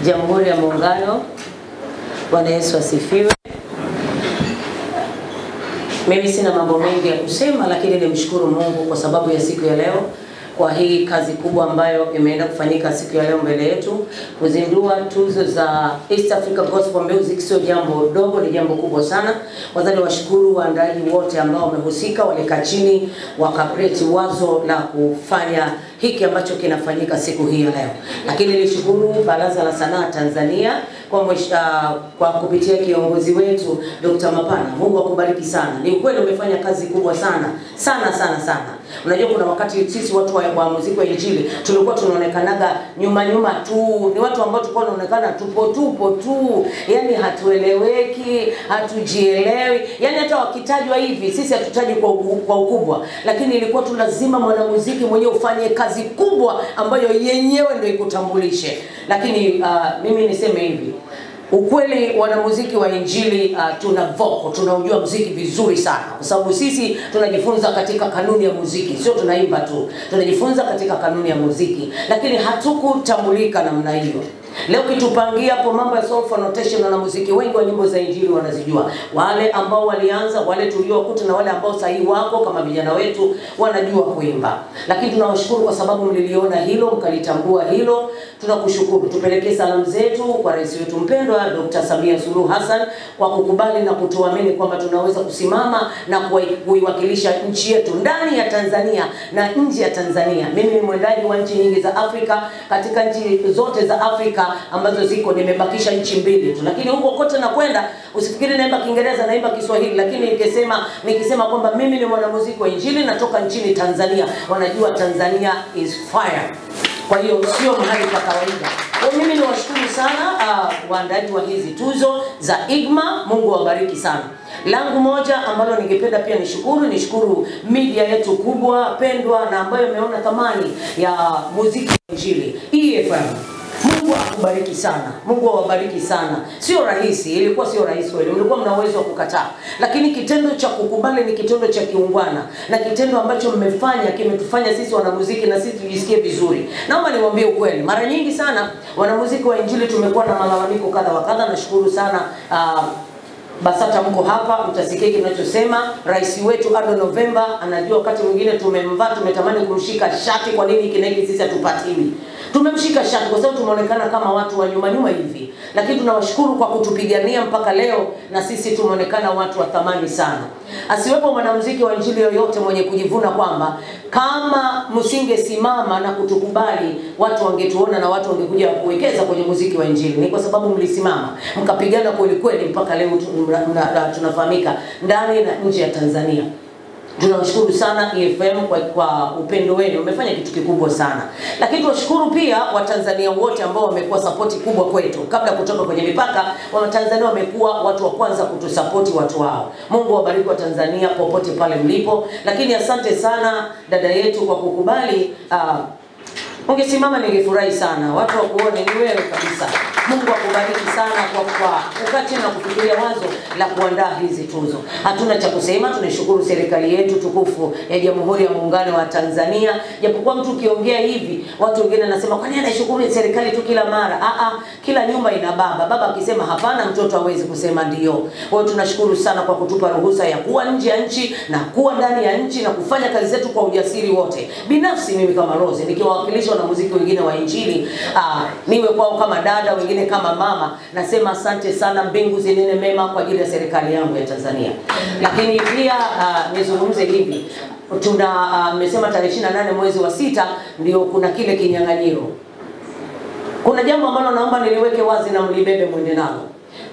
Jamhuri ya Muungano. Bwana Yesu asifiwe. Mimi sina mambo mengi ya kusema, lakini nimshukuru Mungu kwa sababu ya siku ya leo, kwa hii kazi kubwa ambayo imeenda kufanyika siku ya leo mbele yetu. Kuzindua tuzo za East Africa Gospel Music sio jambo dogo, ni jambo kubwa sana. Kwanza washukuru waandaaji wote ambao wamehusika, walikaa chini wakapreti wazo la kufanya hiki ambacho kinafanyika siku hii ya leo. Lakini nilishukuru Baraza la Sanaa Tanzania kwa kupitia kiongozi wetu Dr. Mapana. Mungu akubariki sana. Ni ukweli umefanya kazi kubwa sana. Sana. Unajua kuna wakati sisi watu wa muziki wa injili tulikuwa tunaonekanaga nyuma tu. Ni watu ambao tulikuwa tunaonekana tupo tu. Yaani hatueleweki, hatujielewi. Yaani hata wakitajwa hivi sisi hatutaji kwa ukubwa. Lakini ilikuwa tu lazima mwanamuziki mwenyewe ufanye kazi kubwa ambayo yenyewe ndio ikutambulishe. Lakini mimi niseme hivi, ukweli wanamuziki wa injili tuna vocal, tunaujua muziki vizuri sana, kwa sababu sisi tunajifunza katika kanuni ya muziki, sio tunaimba tu, tunajifunza katika kanuni ya muziki, lakini hatukutambulika namna hiyo. Leo kitupangia hapo mambo ya soul notation na muziki, wengi wa nyimbo za injili wanazijua. Wale ambao walianza, wale tuliokuta na wale ambao sahi wako kama vijana wetu wanajua kuimba. Lakini tunawashukuru kwa sababu mliliona hilo, mkalitambua hilo. Tunakushukuru. Tupelekee salamu zetu kwa rais wetu mpendwa Dr. Samia Suluhu Hassan kwa kukubali na kutuamini kwamba tunaweza kusimama na kuiwakilisha nchi yetu ndani ya Tanzania na nje ya Tanzania. Mimi ni mwendaji wa nchi nyingi za Afrika, katika nchi zote za Afrika ambazo ziko nimebakisha nchi mbili tu, lakini huko kote na kwenda usifikiri naimba Kiingereza, naimba Kiswahili, lakini nikisema kwamba mimi ni mwanamuziki wa injili natoka nchini Tanzania, wanajua Tanzania is fire. Kwa hiyo sio mahali pa kawaida. Kwa mimi niwashukuru sana waandaaji wa hizi tuzo za IGMA. Mungu awabariki sana. Langu moja ambalo ningependa pia nishukuru media yetu kubwa pendwa na ambayo imeona thamani ya muziki wa injili, EFM. Mungu akubariki sana. Mungu awabariki sana. Sio rahisi, ilikuwa sio rahisi kweli. Mlikuwa mna uwezo wa kukataa. Lakini kitendo cha kukubali ni kitendo cha kiungwana. Na kitendo ambacho mmefanya kimetufanya sisi wanamuziki na sisi tujisikie vizuri. Naomba niwaambie ukweli. Mara nyingi sana wanamuziki wa injili tumekuwa na malalamiko kadha wa kadha. Nashukuru sana BASATA mko hapa, mtasikia kinachosema. Rais wetu Ado November anajua wakati mwingine tumemvaa, tumetamani kumshika shati, kwa nini kineki sisi hatupatiwi. Tumemshika shati kwa sababu tumeonekana kama watu wa nyuma hivi. Lakini tunawashukuru kwa kutupigania mpaka leo na sisi tumeonekana watu wa thamani sana. Asiwepo mwanamuziki wa injili yoyote mwenye kujivuna kwamba kama msingesimama na kutukubali watu wangetuona na watu wangekuja kuwekeza kwenye muziki wa injili. Ni kwa sababu mlisimama, mkapigana kweli mpaka leo tunafahamika ndani na nje ya Tanzania. Tunawashukuru sana EFM kwa upendo wenu, umefanya kitu kikubwa sana. Lakini tunashukuru pia Watanzania wote ambao wamekuwa support kubwa kwetu. Kabla kutoka kwenye mipaka, Watanzania wamekuwa watu wa kwanza kutusupport watu wao. Mungu awabariki wa Tanzania popote pale mlipo. Lakini asante sana dada yetu kwa kukubali. Ungesimama ningefurahi sana. Watu wakuone ni wewe kabisa. Mungu akubariki sana kwa ukati na kufikiria wazo la kuandaa hizi tuzo. Hatuna cha kusema, tunashukuru serikali yetu tukufu ya Jamhuri ya Muungano wa Tanzania. Japokuwa mtu ukiongea hivi, watu wengine wanasema kwa nini anashukuru serikali tu kila mara? Kila nyumba ina baba. Baba akisema hapana, mtoto hawezi kusema ndio. Kwa hiyo tunashukuru sana kwa kutupa ruhusa ya kuwa nje ya nchi na kuwa ndani ya nchi na kufanya kazi zetu kwa ujasiri wote. Binafsi mimi kama Rose nikiwawakilisha na muziki wengine wa injili, niwe kwao kama dada, wengine kama mama, nasema asante sana, mbingu zinene mema kwa ajili ya serikali yangu ya Tanzania. Lakini pia nizungumze hivi, mmesema tarehe 28 mwezi wa 6 ndio kuna kile kinyang'anyiro. Kuna jambo ambalo naomba niliweke wazi na mlibebe mwende nalo.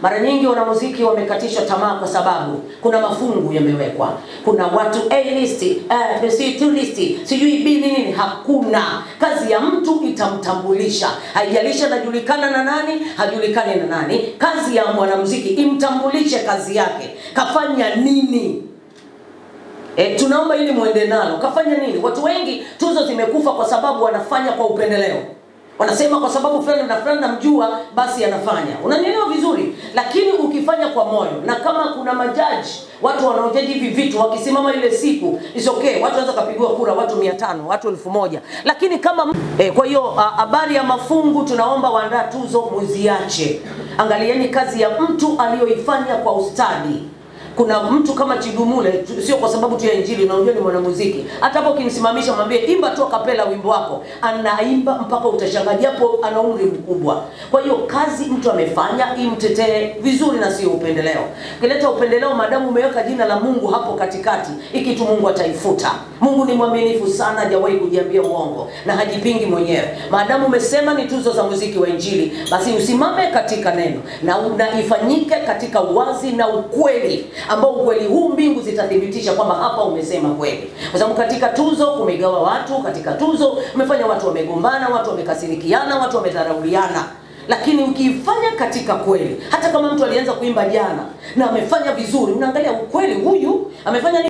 Mara nyingi wanamuziki wamekatishwa tamaa kwa sababu kuna mafungu yamewekwa. Kuna watu A list, B list, sijui B nini. Hakuna. Kazi ya mtu itamtambulisha. Haijalisha anajulikana na nani, hajulikani na nani. Kazi ya mwanamuziki imtambulishe kazi yake. Kafanya nini? Tunaomba ili muende nalo. Kafanya nini? Watu wengi tuzo zimekufa kwa sababu wanafanya kwa upendeleo. Wanasema kwa sababu fulani na fulani namjua basi anafanya. Unanielewa vizuri? Lakini ukifanya kwa moyo, na kama kuna majaji, watu wanaojaji hivi vitu wakisimama ile siku, is okay. Watu wanaweza kupigwa kura watu 500, watu 1000. Lakini kama kwa hiyo habari ya mafungu tunaomba waandaa tuzo muziache. Angalieni kazi ya mtu aliyoifanya kwa ustadi. Kuna mtu kama Chidumule, sio kwa sababu tu ya injili, unajua ni mwanamuziki. Hata hapo ukimsimamisha mwambie imba tu kapela wimbo wako, anaimba mpaka utashangaa, japo ana umri mkubwa. Kwa hiyo kazi mtu amefanya imtetee vizuri na sio upendeleo. Kileta upendeleo, madamu umeweka jina la Mungu hapo katikati, ikitu Mungu ataifuta. Mungu ni mwaminifu sana, hajawahi kujiambia uongo na hajipingi mwenyewe. Madamu umesema ni tuzo za muziki wa injili, basi usimame katika neno na ifanyike katika uwazi na ukweli, ambao ukweli huu mbingu zitathibitisha kwamba hapa umesema kweli. Kwa sababu katika tuzo kumegawa watu, katika tuzo umefanya watu wamegombana, watu wamekasirikiana, watu wamedharauliana. Lakini ukifanya katika kweli, hata kama mtu alianza kuimba jana na amefanya vizuri, unaangalia ukweli, huyu amefanya nini?